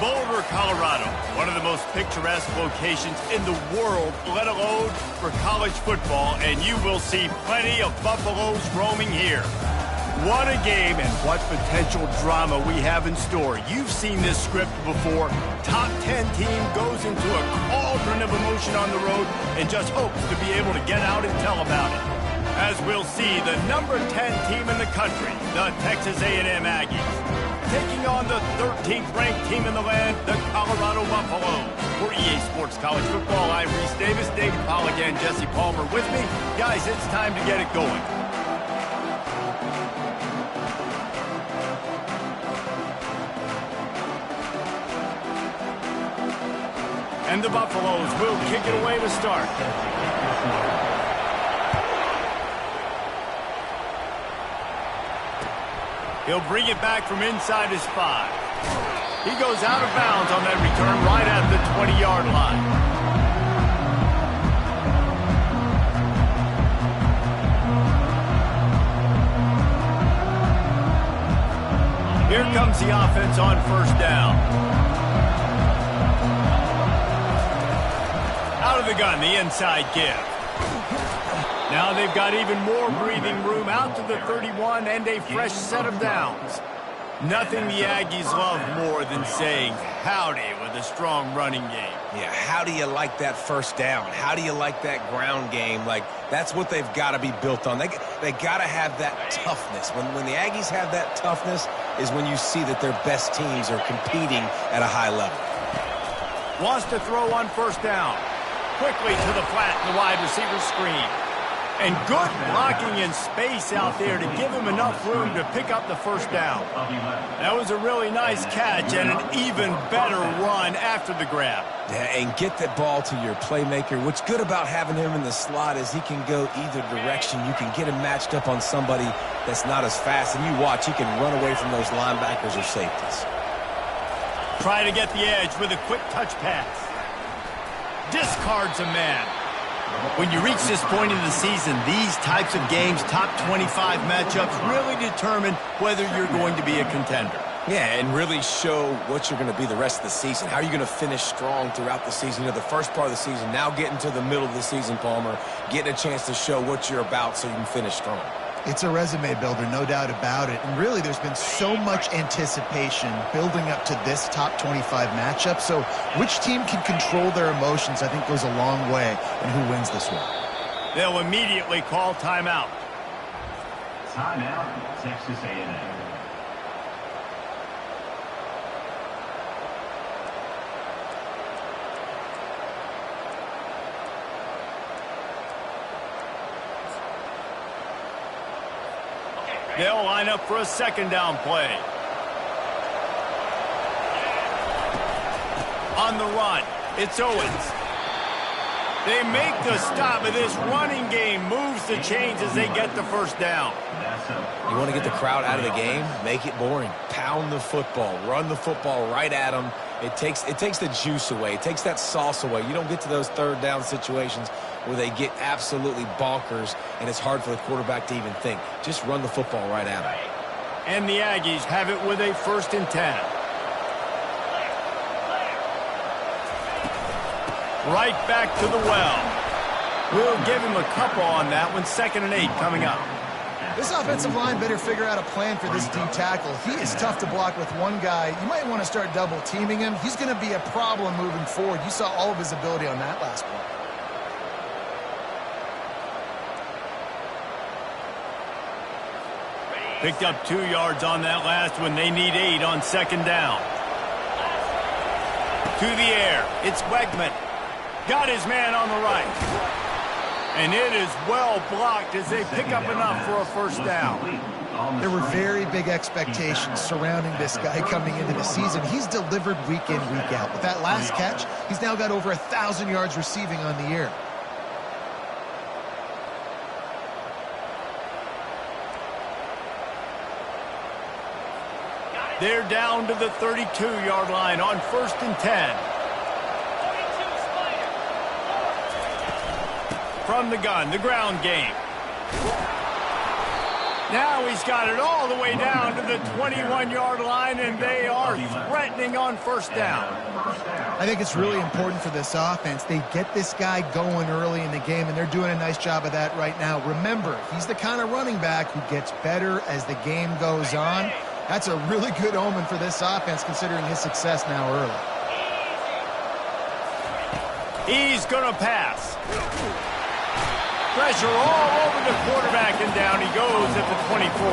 Boulder, Colorado, one of the most picturesque locations in the world, let alone for college football, and you will see plenty of Buffaloes roaming here. What a game and what potential drama we have in store. You've seen this script before. Top 10 team goes into a cauldron of emotion on the road and just hopes to be able to get out and tell about it. As we'll see, the number 10 team in the country, the Texas A&M Aggies, taking on the 13th ranked team in the land, the Colorado Buffaloes. For EA Sports College Football, I'm Reese Davis, David Pollack, and Jesse Palmer with me. Guys, it's time to get it going. And the Buffaloes will kick it away to start. He'll bring it back from inside his 5. He goes out of bounds on that return right at the 20-yard line. Here comes the offense on first down. Out of the gun, the inside give. Now they've got even more breathing room out to the 31 and a fresh set of downs. Nothing the Aggies love more than saying howdy with a strong running game. Yeah, how do you like that first down? How do you like that ground game? Like, that's what they've got to be built on. They got to have that toughness. When the Aggies have that toughness is when you see that their best teams are competing at a high level. Wants to throw on first down. Quickly to the flat, the wide receiver screen. And good blocking in space out there to give him enough room to pick up the first down. That was a really nice catch and an even better run after the grab. Yeah, and get that ball to your playmaker. What's good about having him in the slot is he can go either direction. You can get him matched up on somebody that's not as fast. And you watch, he can run away from those linebackers or safeties. Try to get the edge with a quick touch pass. Discards a man. When you reach this point in the season, these types of games, top 25 matchups, really determine whether you're going to be a contender. Yeah, and really show what you're going to be the rest of the season. How are you going to finish strong throughout the season? You know, the first part of the season, now getting to the middle of the season, Palmer, getting a chance to show what you're about so you can finish strong. It's a resume builder, no doubt about it. And really, there's been so much anticipation building up to this top 25 matchup. So which team can control their emotions, I think, goes a long way in who wins this one. They'll immediately call timeout. Timeout, Texas A&M. They'll line up for a second down play. On the run, it's Owens. They make the stop, but this running game moves the chains as they get the first down. You want to get the crowd out of the game? Make it boring. Pound the football. Run the football right at them. It takes the juice away. It takes that sauce away. You don't get to those third down situations where they get absolutely bonkers, and it's hard for the quarterback to even think. Just run the football right at them. And the Aggies have it with a 1st and 10. Right back to the well. We'll give him a couple on that one. 2nd and 8 coming up. This offensive line better figure out a plan for this D tackle. He is tough to block with one guy. You might want to start double teaming him. He's going to be a problem moving forward. You saw all of his ability on that last play. Picked up 2 yards on that last one. They need 8 on 2nd down. To the air. It's Wegman. Got his man on the right. And it is well blocked as they pick up enough for a 1st down. There were very big expectations surrounding this guy coming into the season. He's delivered week in, week out. With that last catch, he's now got over 1,000 yards receiving on the year. They're down to the 32-yard line on 1st and 10. From the gun, the ground game. Now he's got it all the way down to the 21-yard line, and they are threatening on first down. I think it's really important for this offense. They get this guy going early in the game, and they're doing a nice job of that right now. Remember, he's the kind of running back who gets better as the game goes on. That's a really good omen for this offense, considering his success now early. He's going to pass. Pressure all over the quarterback, and down he goes at the 24.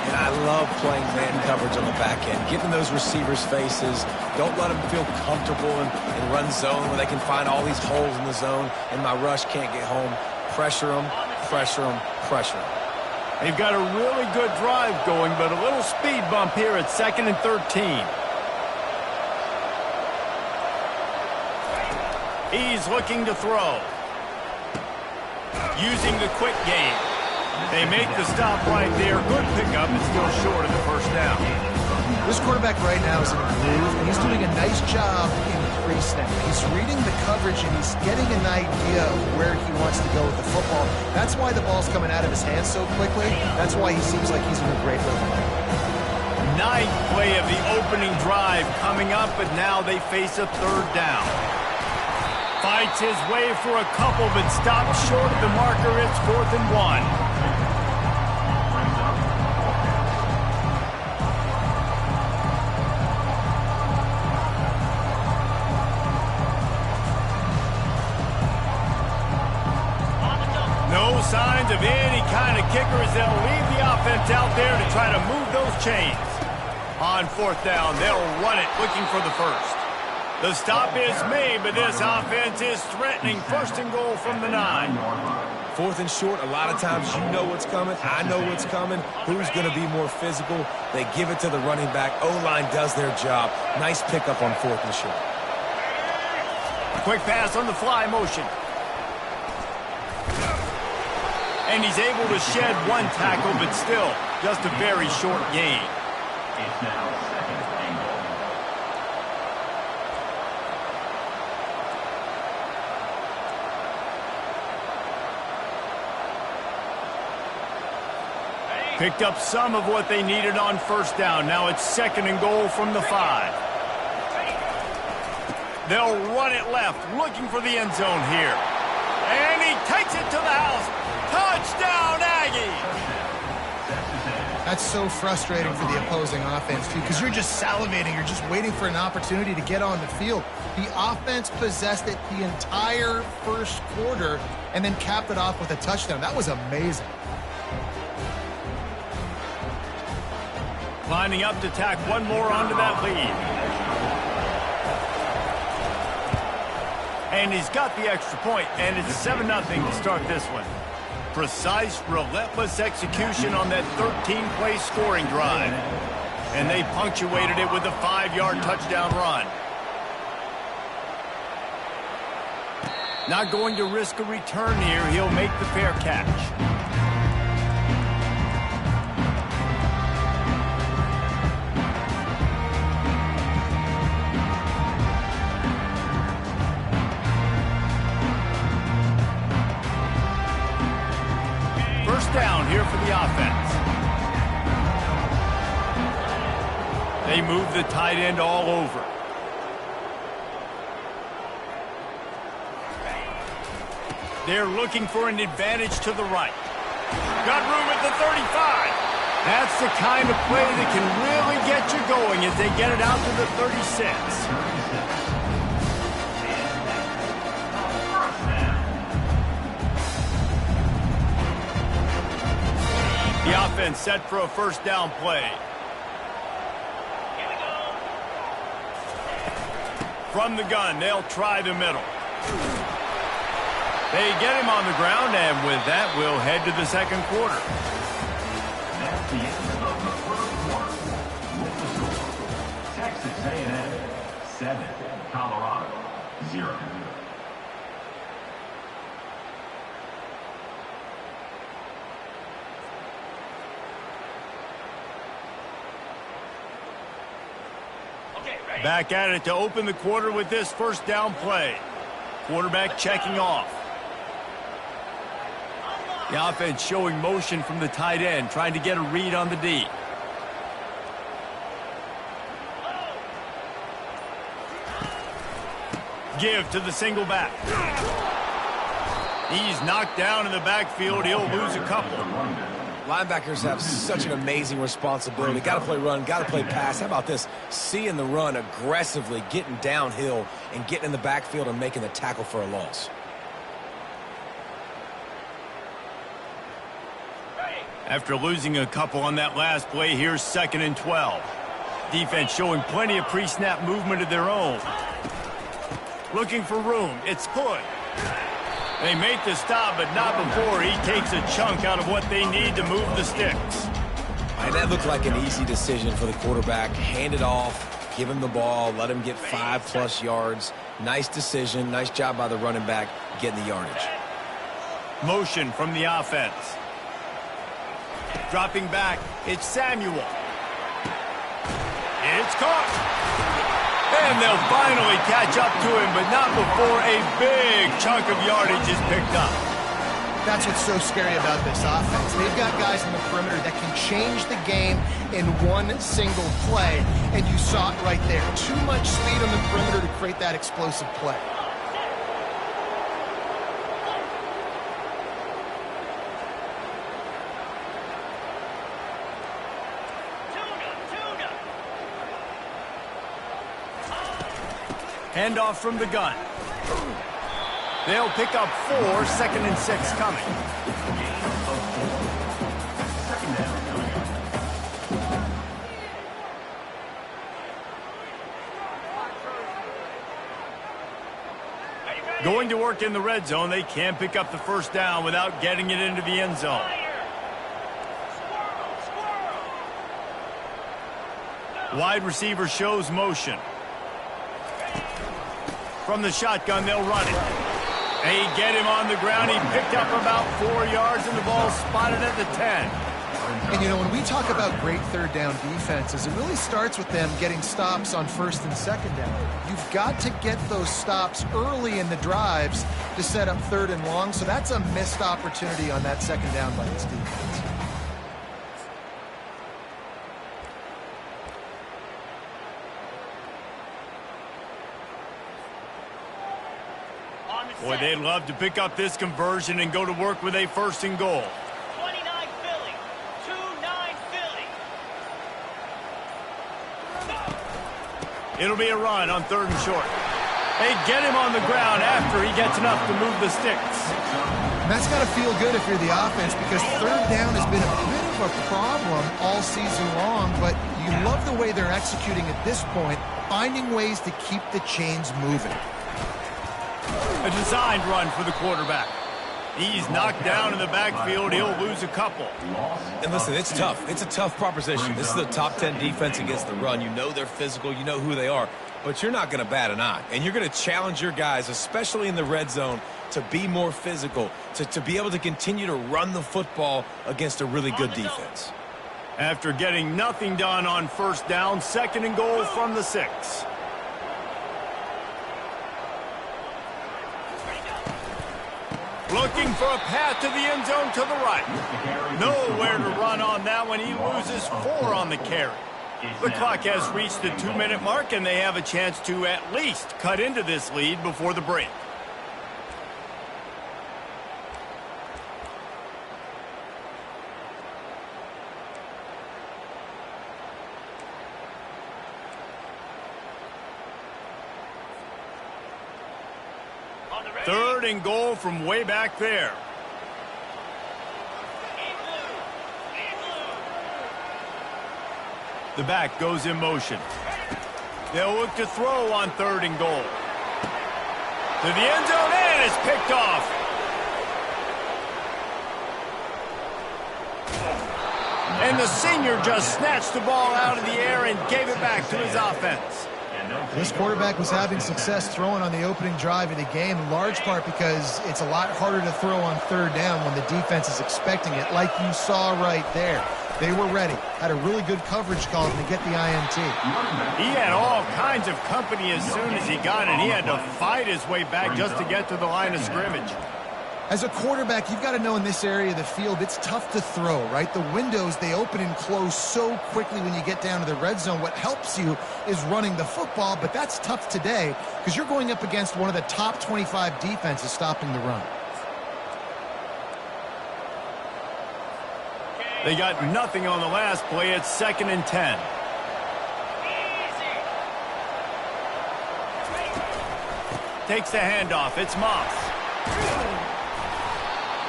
And I love playing man coverage on the back end, getting those receivers' faces. Don't let them feel comfortable in run zone where they can find all these holes in the zone, and my rush can't get home. Pressure them, pressure them, pressure them. They've got a really good drive going, but a little speed bump here at 2nd and 13. He's looking to throw. Using the quick game. They make the stop right there. Good pickup. It's still short of the first down. This quarterback right now is in a groove, and he's doing a nice job in pre-snap. He's reading the coverage, and he's getting an idea of where he wants to go with the football. That's why the ball's coming out of his hands so quickly. That's why he seems like he's in a great rhythm. Ninth play of the opening drive coming up, but now they face a third down. Fights his way for a couple, but stops short of the marker. It's 4th and 1. No signs of any kind of kickers. They'll leave the offense out there to try to move those chains. On 4th down, they'll run it, looking for the first. The stop is made, but this offense is threatening 1st and goal from the 9. 4th and short, a lot of times you know what's coming. I know what's coming. Who's going to be more physical? They give it to the running back. O-line does their job. Nice pickup on 4th and short. Quick pass on the fly motion. And he's able to shed one tackle, but still just a very short gain. It's now 2nd and goal. Picked up some of what they needed on first down. Now it's 2nd and goal from the 5. They'll run it left, looking for the end zone here. And he takes it to the house. Touchdown, Aggie! That's so frustrating for the opposing offense, too, because you're just salivating. You're just waiting for an opportunity to get on the field. The offense possessed it the entire first quarter and then capped it off with a touchdown. That was amazing. Lining up to tack one more onto that lead. And he's got the extra point, and it's 7-0 to start this one. Precise, relentless execution on that 13-play scoring drive. And they punctuated it with a 5-yard touchdown run. Not going to risk a return here. He'll make the fair catch. Down here for the offense. They move the tight end all over. They're looking for an advantage to the right. Got room at the 35. That's the kind of play that can really get you going as they get it out to the 36. The offense set for a first down play. From the gun, they'll try the middle. They get him on the ground, and with that, we'll head to the second quarter. That's the end of the first quarter. With the score, Texas A&M 7, Colorado 0. Back at it to open the quarter with this first down play. Quarterback checking off. The offense showing motion from the tight end, trying to get a read on the D. Give to the single back. He's knocked down in the backfield. He'll lose a couple. Linebackers have such an amazing responsibility. Got to play run, got to play pass. How about this? Seeing the run aggressively, getting downhill, and getting in the backfield and making the tackle for a loss. After losing a couple on that last play, here's 2nd and 12. Defense showing plenty of pre-snap movement of their own. Looking for room. It's good. They make the stop, but not before he takes a chunk out of what they need to move the sticks. And that looked like an easy decision for the quarterback. Hand it off, give him the ball, let him get 5+ yards. Nice decision. Nice job by the running back getting the yardage. Motion from the offense. Dropping back, it's Samuel. It's caught. And they'll finally catch up to him, but not before a big chunk of yardage is picked up. That's what's so scary about this offense. They've got guys on the perimeter that can change the game in one single play, and you saw it right there. Too much speed on the perimeter to create that explosive play. Handoff from the gun. They'll pick up 4, 2nd and 6 coming. Going to work in the red zone, they can pick up the first down without getting it into the end zone. Wide receiver shows motion. From the shotgun, they'll run it. They get him on the ground. He picked up about 4 yards, and the ball spotted at the 10. And, you know, when we talk about great third down defenses, it really starts with them getting stops on 1st and 2nd down. You've got to get those stops early in the drives to set up 3rd and long, so that's a missed opportunity on that 2nd down by this defense. Boy, they'd love to pick up this conversion and go to work with a 1st and goal. 29 Philly. 2-9 Philly. It'll be a run on 3rd and short. They get him on the ground after he gets enough to move the sticks. And that's got to feel good if you're the offense, because 3rd down has been a bit of a problem all season long, but you love the way they're executing at this point, finding ways to keep the chains moving. A designed run for the quarterback. He's knocked down in the backfield. He'll lose a couple. And listen, it's tough. It's a tough proposition. This is the top 10 defense against the run. You know they're physical. You know who they are. But you're not going to bat an eye. And you're going to challenge your guys, especially in the red zone, to be more physical, to be able to continue to run the football against a really good defense. After getting nothing done on 1st down, 2nd and goal from the 6. Looking for a path to the end zone to the right. Nowhere to run on that one. He loses 4 on the carry. The clock has reached the 2-minute mark, and they have a chance to at least cut into this lead before the break. Third and goal from way back there. The back goes in motion. They'll look to throw on 3rd and goal. To the end zone, and it's picked off. And the senior just snatched the ball out of the air and gave it back to his offense. This quarterback was having success throwing on the opening drive of the game, in large part because it's a lot harder to throw on 3rd down when the defense is expecting it, like you saw right there. They were ready, had a really good coverage call to get the INT. He had all kinds of company as soon as he got it. He had to fight his way back just to get to the line of scrimmage. As a quarterback, you've got to know in this area of the field, it's tough to throw, right? The windows, they open and close so quickly when you get down to the red zone. What helps you is running the football, but that's tough today because you're going up against one of the top 25 defenses stopping the run. They got nothing on the last play. It's 2nd and 10. Takes the handoff. It's Moss.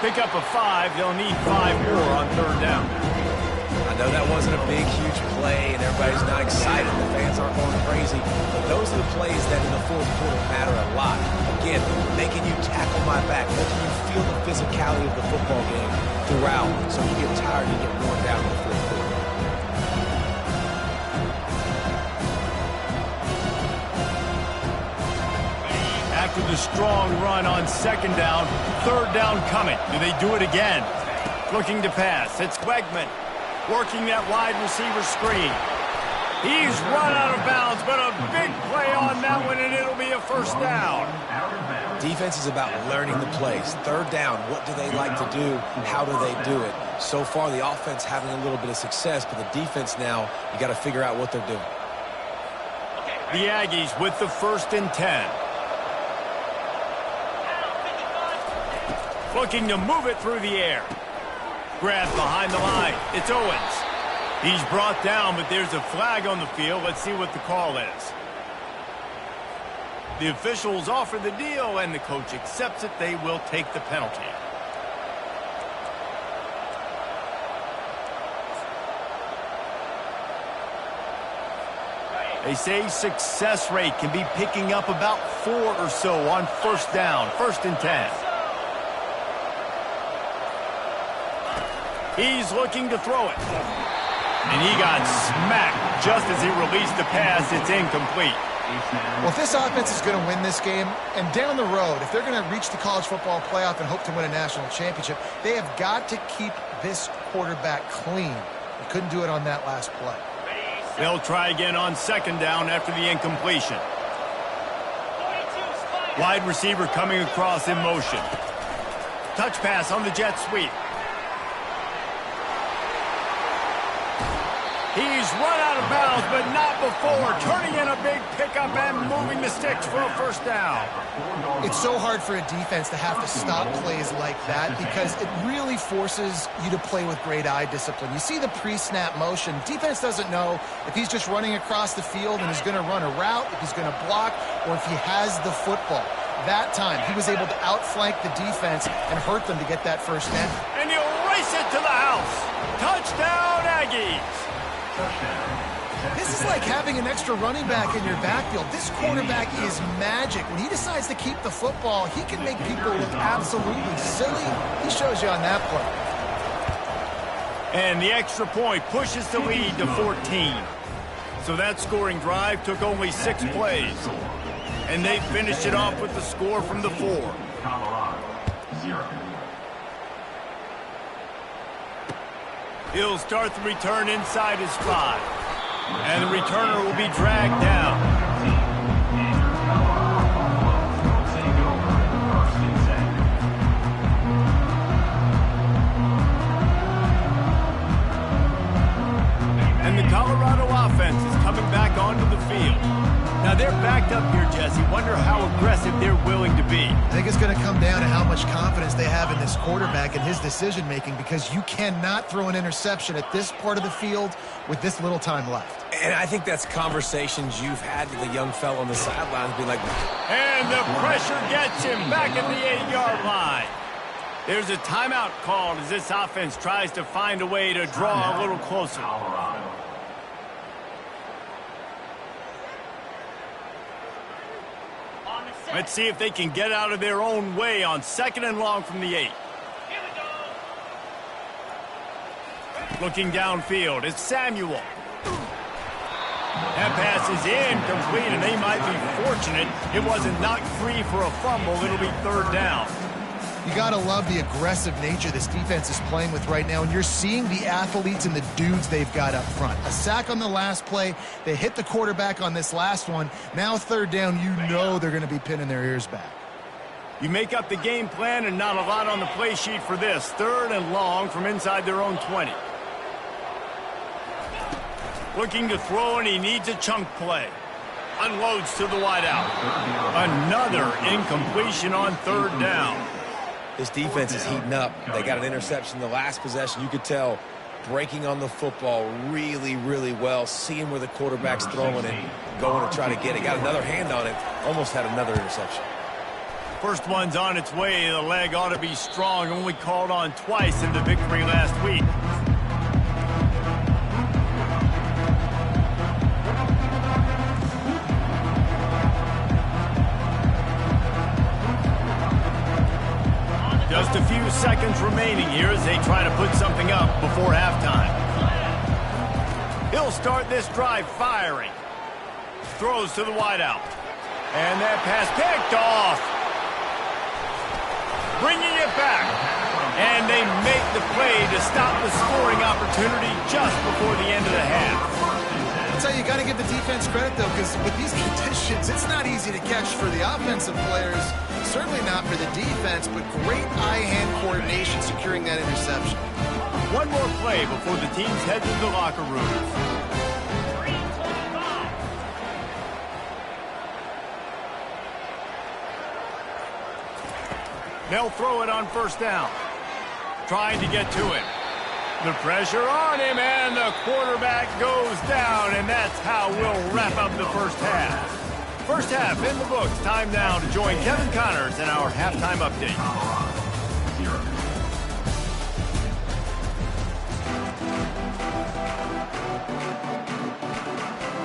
Pick up a 5. They'll need 5 more on 3rd down. I know that wasn't a big, huge play, and everybody's not excited. The fans aren't going crazy. But those are the plays that in the 4th quarter matter a lot. Again, making you tackle my back, making you feel the physicality of the football game throughout. So you get tired, you get worn down in the 4th quarter. After the strong run on 2nd down, 3rd down coming. Do they do it again? Looking to pass. It's Wegman working that wide receiver screen. He's run out of bounds, but a big play on that one, and it'll be a 1st down. Defense is about learning the plays. 3rd down, what do they like to do? How do they do it? So far, the offense having a little bit of success, but the defense now, you got to figure out what they're doing. The Aggies with the 1st and 10. Looking to move it through the air. Grab behind the line. It's Owens. He's brought down, but there's a flag on the field. Let's see what the call is. The officials offer the deal, and the coach accepts it. They will take the penalty. They say success rate can be picking up about 4 or so on 1st down, 1st and 10. He's looking to throw it. And he got smacked just as he released the pass. It's incomplete. Well, if this offense is going to win this game, and down the road, if they're going to reach the college football playoff and hope to win a national championship, they have got to keep this quarterback clean. They couldn't do it on that last play. They'll try again on 2nd down after the incompletion. Wide receiver coming across in motion. Touch pass on the jet sweep. He's run out of bounds, but not before. Turning in a big pickup and moving the sticks for a 1st down. It's so hard for a defense to have to stop plays like that because it really forces you to play with great eye discipline. You see the pre-snap motion. Defense doesn't know if he's just running across the field and is going to run a route, if he's going to block, or if he has the football. That time, he was able to outflank the defense and hurt them to get that 1st down. And he'll race it to the house. Touchdown, Aggies. This is like having an extra running back in your backfield. This quarterback is magic. When he decides to keep the football, he can make people look absolutely silly. He shows you on that play. And the extra point pushes the lead to 14. So that scoring drive took only 6 plays. And they finished it off with the score from the 4. Colorado, 0. He'll start the return inside his 5. And the returner will be dragged down. And the Colorado offense is coming back onto the field. Now they're backed up here, Jesse. Wonder how aggressive they're willing to be. I think it's going to come down to how much confidence they have in this quarterback and his decision-making, because you cannot throw an interception at this part of the field with this little time left. And I think that's conversations you've had with the young fellow on the sidelines, be like, and the pressure gets him back at the 8-yard line. There's a timeout called as this offense tries to find a way to draw a little closer. Colorado. Let's see if they can get out of their own way on 2nd and long from the 8. Looking downfield, it's Samuel. That pass is incomplete, and they might be fortunate it wasn't knocked free for a fumble. It'll be 3rd down. You got to love the aggressive nature this defense is playing with right now, and you're seeing the athletes and the dudes they've got up front. A sack on the last play. They hit the quarterback on this last one. Now 3rd down, you know they're going to be pinning their ears back. You make up the game plan and not a lot on the play sheet for this. 3rd and long from inside their own 20. Looking to throw, and he needs a chunk play. Unloads to the wideout. Another incompletion on 3rd down. This defense is heating up. They got an interception the last possession. You could tell breaking on the football really, really well, seeing where the quarterback's throwing it, going to try to get it. Got another hand on it, almost had another interception. First one's on its way. The leg ought to be strong. Only called on twice in the victory last week. Just a few seconds remaining here as they try to put something up before halftime. He'll start this drive firing. Throws to the wideout. And that pass picked off. Bringing it back. And they make the play to stop the scoring opportunity just before the end of the half. I'll tell you, you got to give the defense credit, though, because with these conditions, it's not easy to catch for the offensive players. Certainly not for the defense, but great eye-hand coordination securing that interception. One more play before the teams head to the locker rooms. They'll throw it on 1st down. Trying to get to him. The pressure on him, and the quarterback goes down, and that's how we'll wrap up the first half. First half in the books. Time now to join Kevin Connors in our halftime update.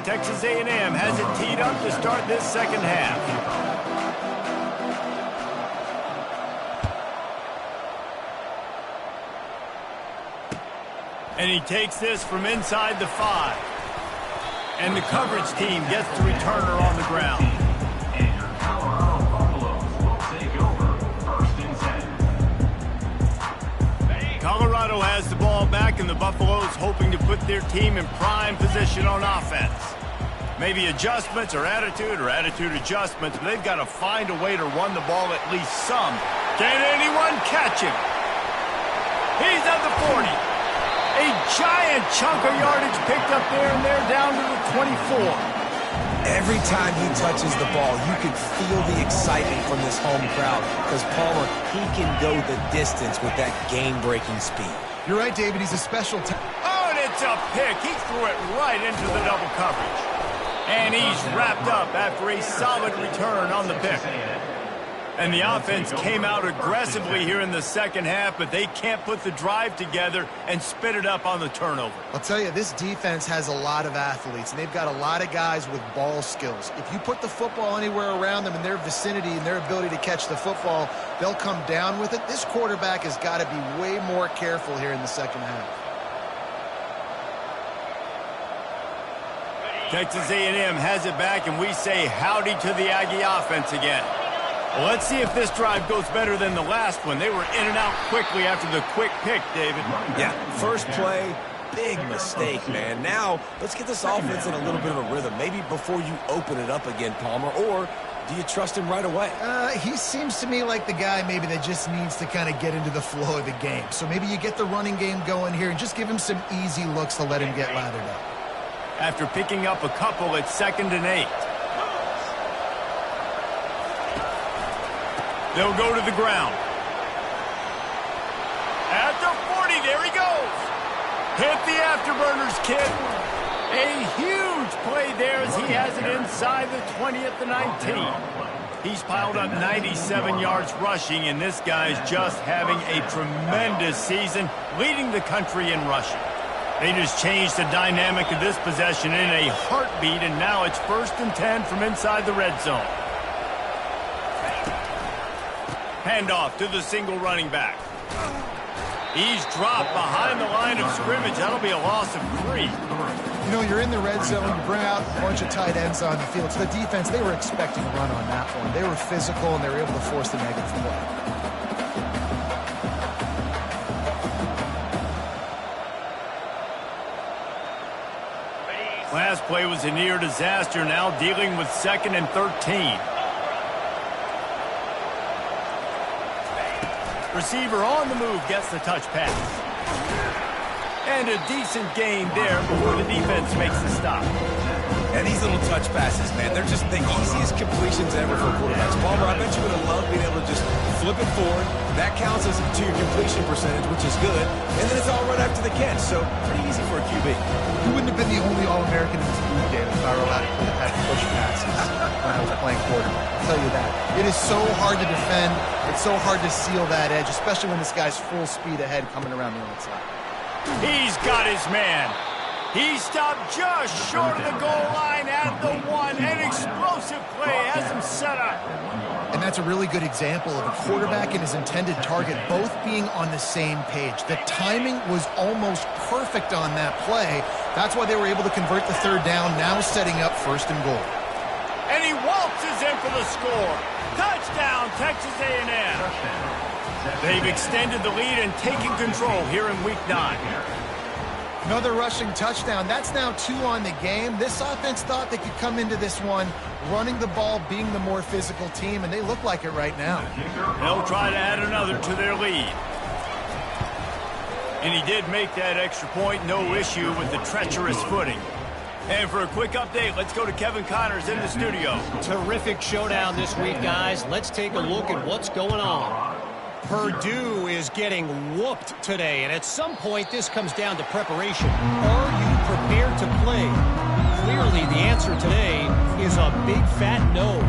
Texas A&M has it teed up to start this second half. And he takes this from inside the 5. And the coverage team gets the returner on the ground. And your Colorado Buffaloes will take over 1st and 10. Colorado has the ball back, and the Buffaloes hoping to put their team in prime position on offense. Maybe adjustments or attitude adjustments, but they've got to find a way to run the ball at least some. Can anyone catch him? He's at the 40. A giant chunk of yardage picked up there, and they're down to the 24. Every time he touches the ball, you can feel the excitement from this home crowd because Palmer, he can go the distance with that game-breaking speed. You're right, David. He's a special Oh, and it's a pick. He threw it right into the double coverage. And he's wrapped up after a solid return on the pick. And the offense came out aggressively here in the second half, but they can't put the drive together and spit it up on the turnover. I'll tell you, this defense has a lot of athletes, and they've got a lot of guys with ball skills. If you put the football anywhere around them in their vicinity and their ability to catch the football, they'll come down with it. This quarterback has got to be way more careful here in the second half. Texas A&M has it back, and we say howdy to the Aggie offense again. Well, let's see if this drive goes better than the last one. They were in and out quickly after the quick pick, David. Yeah, first play, big mistake, man. Now, let's get this offense in a little bit of a rhythm. Maybe before you open it up again, Palmer, or do you trust him right away? He seems to me like the guy maybe that just needs to kind of get into the flow of the game. So maybe you get the running game going here and just give him some easy looks to let him get lathered up. After picking up a couple at 2nd and 8. They'll go to the ground. At the 40, there he goes. Hit the afterburners, kid. A huge play there as he has it inside the 20 at the 19. He's piled up 97 yards rushing, and this guy's just having a tremendous season, leading the country in rushing. They just changed the dynamic of this possession in a heartbeat, and now it's 1st and 10 from inside the red zone. Handoff to the single running back. He's dropped behind the line of scrimmage. That'll be a loss of 3. You know, you're in the red zone, you bring out a bunch of tight ends on the field. So the defense, they were expecting a run on that one. They were physical, and they were able to force the negative play. Last play was a near disaster, now dealing with 2nd and 13. Receiver on the move gets the touch pass. And a decent gain there before the defense makes the stop. And these little touch passes, man, they're just the easiest completions ever for quarterbacks. Palmer, I bet you would have loved being able to just flip it forward. That counts as to your completion percentage, which is good. And then it's all right after the catch, so pretty easy for a QB. You wouldn't have been the only All-American in this league, David, if I were allowed to have push passes when I was playing quarterback. I'll tell you that. It is so hard to defend. It's so hard to seal that edge, especially when this guy's full speed ahead coming around the outside. He's got his man. He stopped just short of the goal line at the 1. An explosive play has him set up. And that's a really good example of a quarterback and his intended target both being on the same page. The timing was almost perfect on that play. That's why they were able to convert the third down, now setting up first and goal. And he waltzes in for the score. Touchdown, Texas A&M. They've extended the lead and taken control here in Week 9. Another rushing touchdown. That's now 2 on the game. This offense thought they could come into this one running the ball, being the more physical team, and they look like it right now. They'll try to add another to their lead. And he did make that extra point, no issue with the treacherous footing. And for a quick update, let's go to Kevin Connors in the studio. Terrific showdown this week, guys. Let's take a look at what's going on. Purdue is getting whooped today, and at some point this comes down to preparation. Are you prepared to play? Clearly the answer today is a big fat no.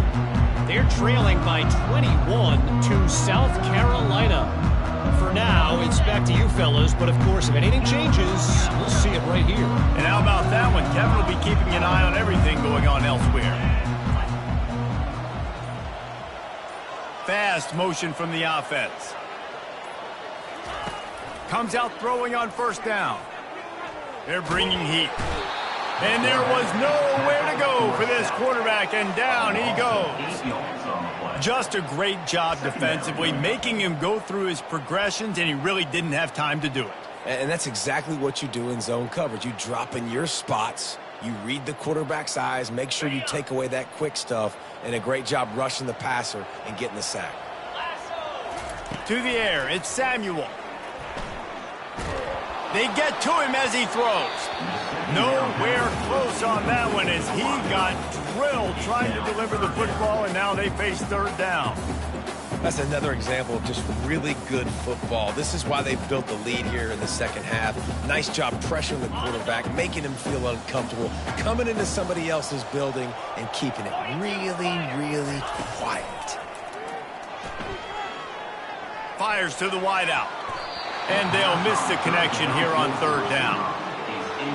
They're trailing by 21 to South Carolina. For now, it's back to you fellas, but of course if anything changes, we'll see it right here. And how about that one? Kevin will be keeping an eye on everything going on elsewhere. Fast motion from the offense. Comes out throwing on first down. They're bringing heat. And there was nowhere to go for this quarterback, and down he goes. Just a great job defensively, making him go through his progressions, and he really didn't have time to do it. And that's exactly what you do in zone coverage. You drop in your spots, you read the quarterback's eyes, make sure you take away that quick stuff, and a great job rushing the passer and getting the sack. To the air, it's Samuel. They get to him as he throws. Nowhere close on that one as he got drilled trying to deliver the football, and now they face third down. That's another example of just really good football. This is why they built the lead here in the second half. Nice job pressuring the quarterback, making him feel uncomfortable, coming into somebody else's building and keeping it really, really quiet. Fires to the wideout. And they'll miss the connection here on third down.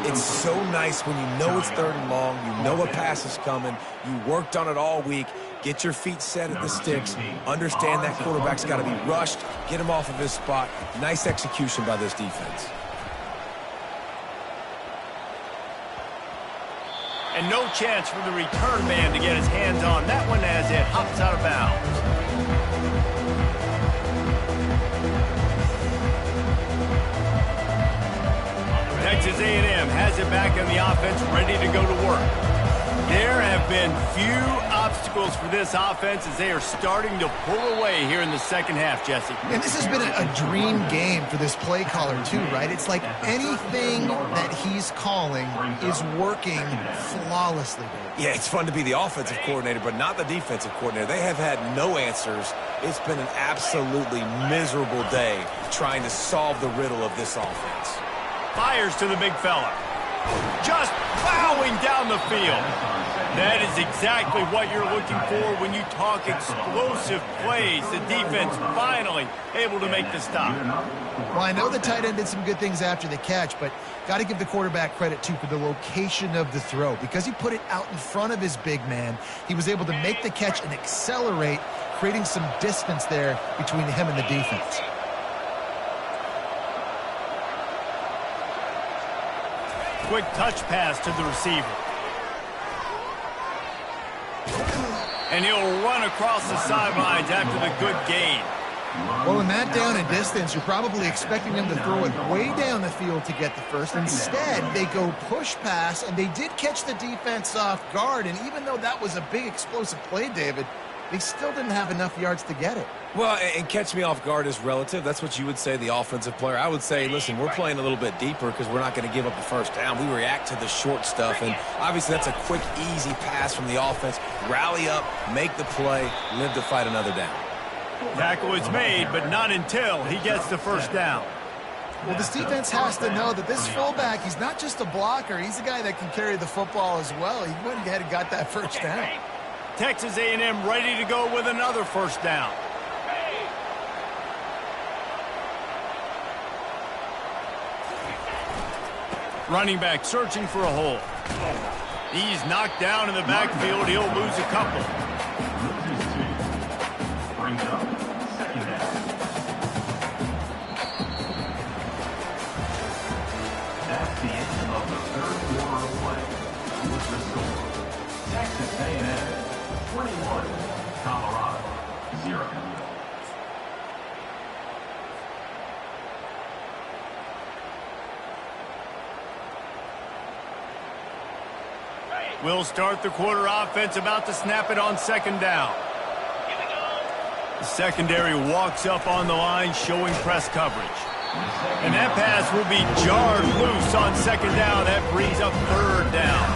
It's so nice when you know it's third and long, you know a pass is coming, you worked on it all week, get your feet set at the sticks, understand that quarterback's got to be rushed, get him off of his spot. Nice execution by this defense. And no chance for the return man to get his hands on that one as it hops out of bounds. Texas A&M has it back in the offense, ready to go to work. There have been few obstacles for this offense as they are starting to pull away here in the second half, Jesse. And this has been a dream game for this play caller too, right? It's like anything that he's calling is working flawlessly. Yeah, it's fun to be the offensive coordinator, but not the defensive coordinator. They have had no answers. It's been an absolutely miserable day trying to solve the riddle of this offense. Fires to the big fella. Just plowing down the field. That is exactly what you're looking for when you talk explosive plays. The defense finally able to make the stop. Well, I know the tight end did some good things after the catch, but got to give the quarterback credit, too, for the location of the throw. Because he put it out in front of his big man, he was able to make the catch and accelerate, creating some distance there between him and the defense. Quick touch pass to the receiver. And he'll run across the sidelines after the good gain. Well, in that down and distance, you're probably expecting them to throw it way down the field to get the first. Instead, they go push pass, and they did catch the defense off guard. And even though that was a big explosive play, David, they still didn't have enough yards to get it. Well, and catch me off guard is relative. That's what you would say, the offensive player. I would say, listen, we're playing a little bit deeper because we're not going to give up the first down. We react to the short stuff, and obviously that's a quick, easy pass from the offense. Rally up, make the play, live to fight another down. Tackle is made, but not until he gets the first down. Well, this defense has to know that this fullback, he's not just a blocker. He's a guy that can carry the football as well. He went ahead and got that first down. Texas A&M ready to go with another first down. Running back searching for a hole. He's knocked down in the backfield. He'll lose a couple. Brings up second down. That's the end of the third quarter of play. With the score, Texas A&M 21, Colorado 0. We'll start the quarter offense, about to snap it on second down. The secondary walks up on the line, showing press coverage. And that pass will be jarred loose on second down. That brings up third down.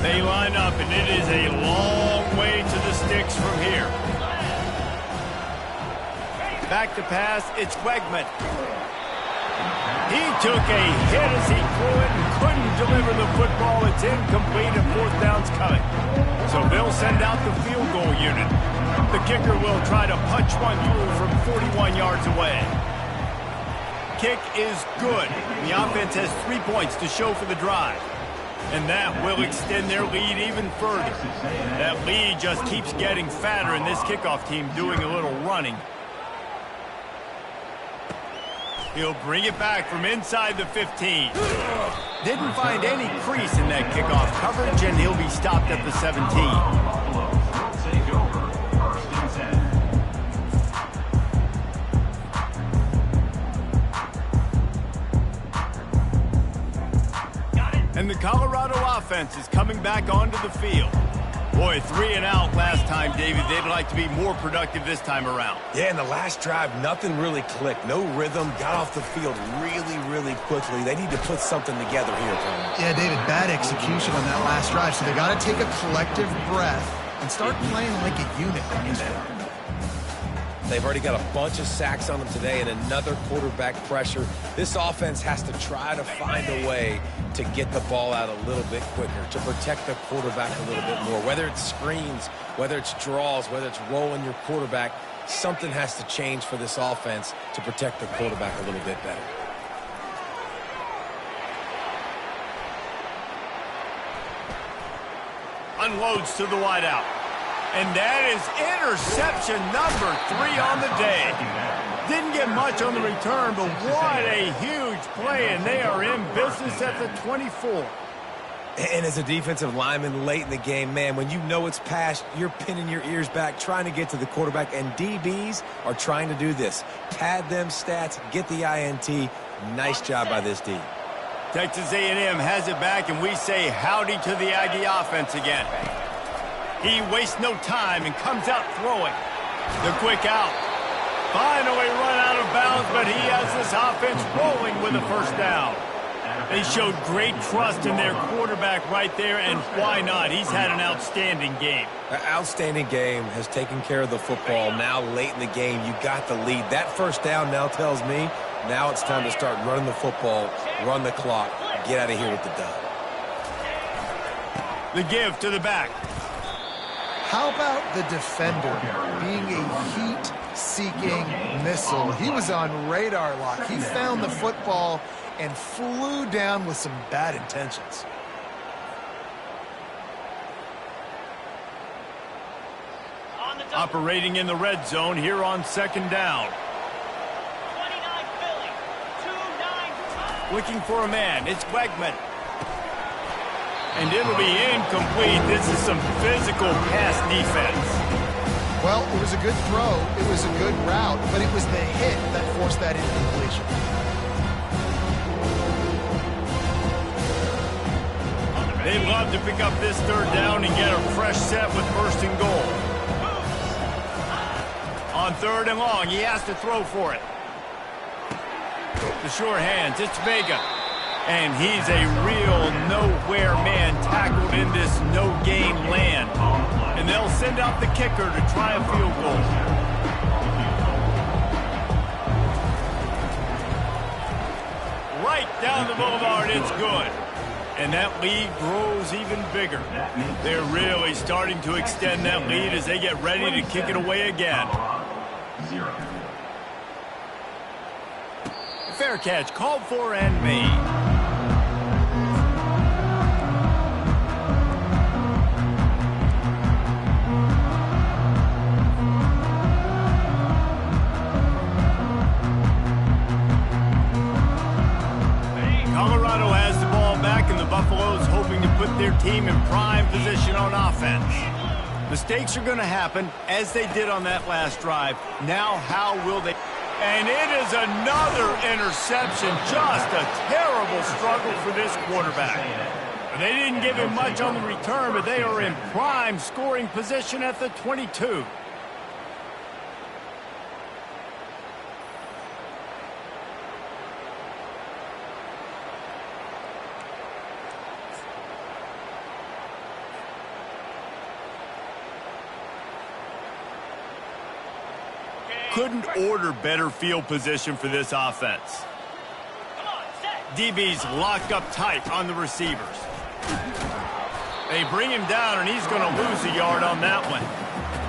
They line up, and it is a long way to the sticks from here. Back to pass, it's Wegman. He took a hit as he threw it and couldn't deliver the football. It's incomplete and fourth down's coming. So they'll send out the field goal unit. The kicker will try to punch one through from 41 yards away. Kick is good. The offense has 3 points to show for the drive. And that will extend their lead even further. That lead just keeps getting fatter, and this kickoff team doing a little running. He'll bring it back from inside the 15. Didn't find any crease in that kickoff coverage, and he'll be stopped at the 17. Take over first and 10. And the Colorado offense is coming back onto the field. Boy, 3 and out last time, David. They'd like to be more productive this time around. Yeah, in the last drive, nothing really clicked. No rhythm, got off the field really, really quickly. They need to put something together here, Tony. Yeah, David, bad execution on that last drive. So they got to take a collective breath and start playing like a unit on this one. They've already got a bunch of sacks on them today and another quarterback pressure. This offense has to try to find a way to get the ball out a little bit quicker, to protect the quarterback a little bit more. Whether it's screens, whether it's draws, whether it's rolling your quarterback, something has to change for this offense to protect the quarterback a little bit better. Unloads to the wideout. And that is interception number 3 on the day. Didn't get much on the return, but what a huge play, and they are in business at the 24. And as a defensive lineman late in the game, man, when you know it's past, you're pinning your ears back, trying to get to the quarterback, and DBs are trying to do this. Pad them stats, get the INT. Nice job by this D. Texas A&M has it back, and we say howdy to the Aggie offense again. He wastes no time and comes out throwing. The quick out. Finally run out of bounds, but he has this offense rolling with a first down. They showed great trust in their quarterback right there, and why not? He's had an outstanding game. An outstanding game, has taken care of the football. Now late in the game, you got the lead. That first down now tells me now it's time to start running the football, run the clock, get out of here with the dub. The give to the back. How about the defender being a heat-seeking missile? He was on radar lock. He found the football and flew down with some bad intentions. Operating in the red zone here on second down. 29 Philly, 2-9. Looking for a man. It's Wegman. And it'll be incomplete. This is some physical pass defense. Well, it was a good throw. It was a good route, but it was the hit that forced that incompletion. They'd love to pick up this third down and get a fresh set with first and goal. On third and long, he has to throw for it. The sure hands, it's Vega. And he's a real nowhere man tackled in this no-game land. And they'll send out the kicker to try a field goal. Right down the boulevard, it's good. And that lead grows even bigger. They're really starting to extend that lead as they get ready to kick it away again. Fair catch, called for and made. Colorado has the ball back, and the Buffaloes hoping to put their team in prime position on offense. Mistakes are going to happen, as they did on that last drive. Now, how will they? And it is another interception. Just a terrible struggle for this quarterback. They didn't give him much on the return, but they are in prime scoring position at the 22. Couldn't order better field position for this offense. DB's locked up tight on the receivers. They bring him down, and he's going to lose a yard on that one.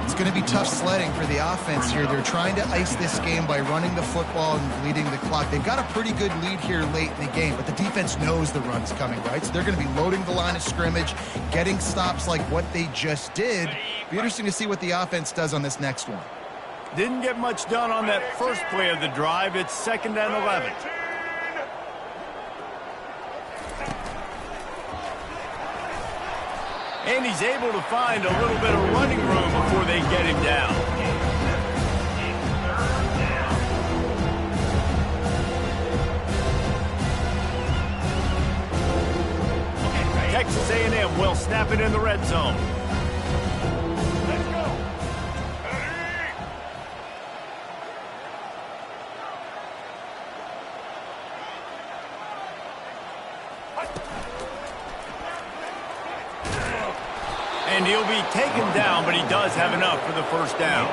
It's going to be tough sledding for the offense here. They're trying to ice this game by running the football and leading the clock. They've got a pretty good lead here late in the game, but the defense knows the run's coming, right? So they're going to be loading the line of scrimmage, getting stops like what they just did. Be interesting to see what the offense does on this next one. Didn't get much done on that first play of the drive. It's 2nd and 11. And he's able to find a little bit of running room before they get him down. Texas A&M will snap it in the red zone. And he'll be taken down, but he does have enough for the first down.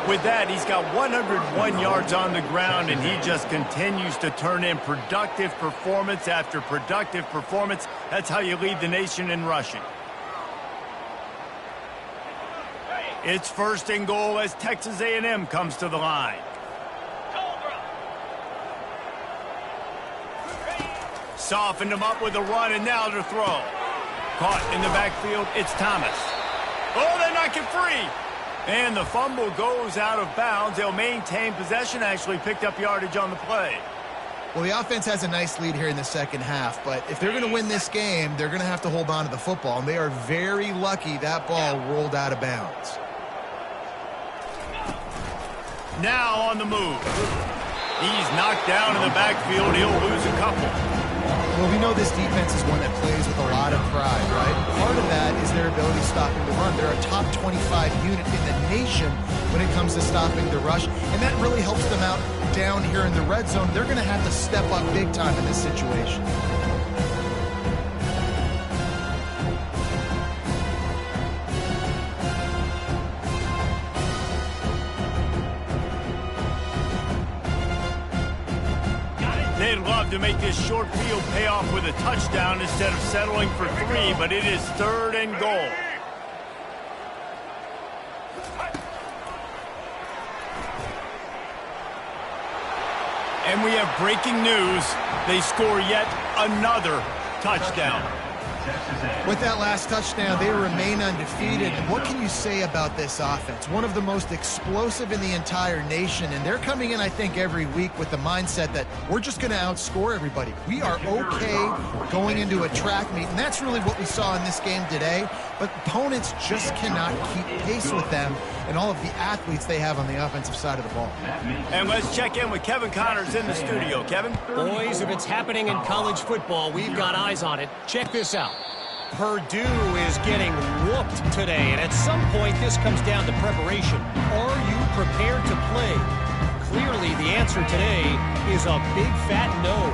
With that, he's got 101 yards on the ground, and he just continues to turn in productive performance after productive performance. That's how you lead the nation in rushing. It's 1st and goal as Texas A&M comes to the line. Softened him up with a run, and now to throw. Caught in the backfield, it's Thomas. Oh, they knock it free. And the fumble goes out of bounds. They'll maintain possession, actually picked up yardage on the play. Well, the offense has a nice lead here in the second half, but if they're going to win this game, they're going to have to hold on to the football, and they are very lucky that ball rolled out of bounds. Now on the move. He's knocked down in the backfield. He'll lose a couple. Well, we know this defense is one that plays with a lot of pride, right? Part of that is their ability stopping the run. They're a top 25 unit in the nation when it comes to stopping the rush, and that really helps them out down here in the red zone. They're going to have to step up big time in this situation. They'd love to make this short field pay off with a touchdown instead of settling for 3, but it is 3rd and goal. And we have breaking news. They score yet another touchdown. With that last touchdown, they remain undefeated. And what can you say about this offense? One of the most explosive in the entire nation, and they're coming in, I think, every week with the mindset that we're just going to outscore everybody. We are okay going into a track meet, and that's really what we saw in this game today. But opponents just cannot keep pace with them and all of the athletes they have on the offensive side of the ball. And let's check in with Kevin Connors in the studio. Kevin? Boys, if it's happening in college football, we've got eyes on it. Check this out. Purdue is getting whooped today, and at some point this comes down to preparation. Are you prepared to play? Clearly the answer today is a big fat no.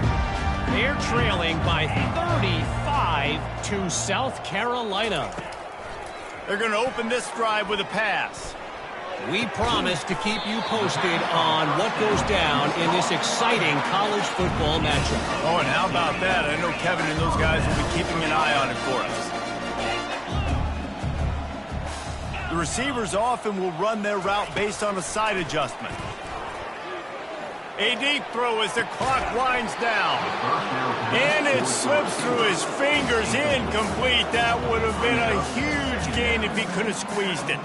They're trailing by 35 to South Carolina. They're going to open this drive with a pass. We promise to keep you posted on what goes down in this exciting college football matchup. Oh, and how about that? I know Kevin and those guys will be keeping an eye on it for us. The receivers often will run their route based on a side adjustment. A deep throw as the clock winds down. And it slips through his fingers, incomplete. That would have been a huge gain if he could have squeezed it.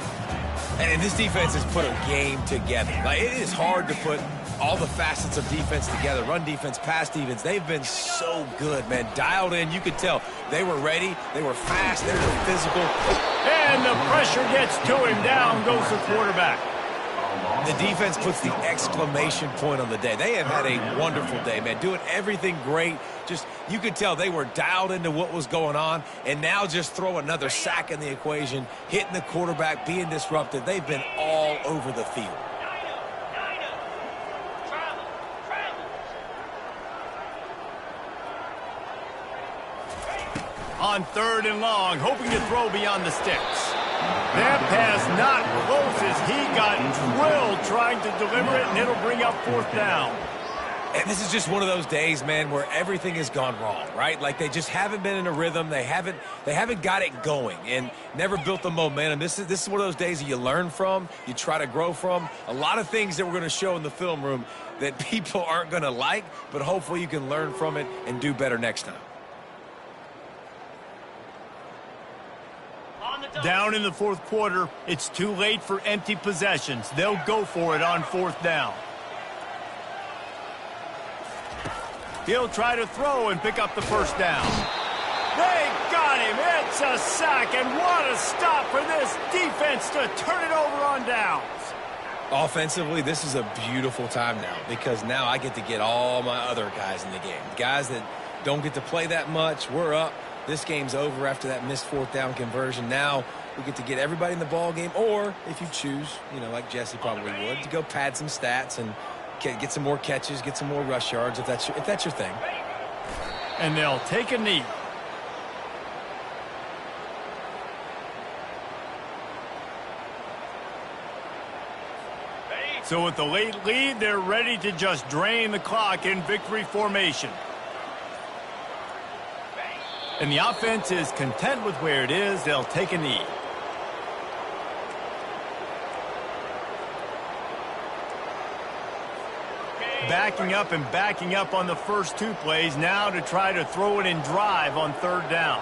And this defense has put a game together. Like, it is hard to put all the facets of defense together. Run defense, pass defense. They've been so good, man. Dialed in. You could tell they were ready. They were fast. They were physical. And the pressure gets to him. Down goes the quarterback. The defense puts the exclamation point on the day. They have had a wonderful day, man. Doing everything great. Just, you could tell they were dialed into what was going on. And now just throw another sack in the equation, hitting the quarterback, being disruptive. They've been all over the field. On 3rd and long, hoping to throw beyond the sticks. That pass not close as he got drilled trying to deliver it, and it'll bring up 4th down. And this is just one of those days, man, where everything has gone wrong, right? Like, they just haven't been in a rhythm. They haven't got it going and never built the momentum. This is one of those days that you learn from, you try to grow from. A lot of things that we're going to show in the film room that people aren't going to like, but hopefully you can learn from it and do better next time. Down in the 4th quarter, it's too late for empty possessions. They'll go for it on 4th down. He'll try to throw and pick up the 1st down. They got him. It's a sack, and what a stop for this defense to turn it over on downs. Offensively, this is a beautiful time now because now I get to get all my other guys in the game. Guys that don't get to play that much, we're up. This game's over after that missed 4th down conversion. Now we get to get everybody in the ball game, or if you choose, you know, like Jesse probably would, to go pad some stats and get some more catches, get some more rush yards if that's your thing. And they'll take a knee. So with the late lead, they're ready to just drain the clock in victory formation. And the offense is content with where it is. They'll take a knee. Backing up and backing up on the first 2 plays now to try to throw it in drive on 3rd down.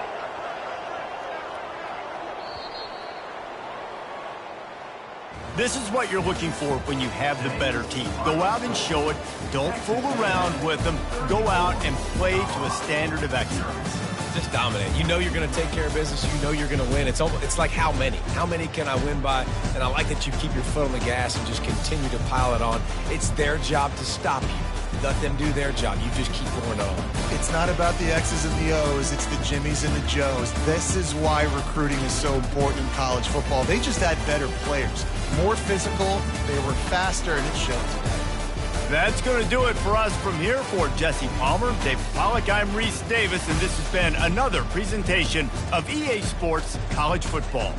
This is what you're looking for when you have the better team. Go out and show it. Don't fool around with them. Go out and play to a standard of excellence. Just dominate. You know you're going to take care of business. You know you're going to win. It's like how many? How many can I win by? And I like that you keep your foot on the gas and just continue to pile it on. It's their job to stop you. Let them do their job. You just keep going on. It's not about the X's and the O's. It's the Jimmies and the Joes. This is why recruiting is so important in college football. They just had better players. More physical. They were faster, and it shows. That's going to do it for us from here. For Jesse Palmer, David Pollack, I'm Reese Davis, and this has been another presentation of EA Sports College Football.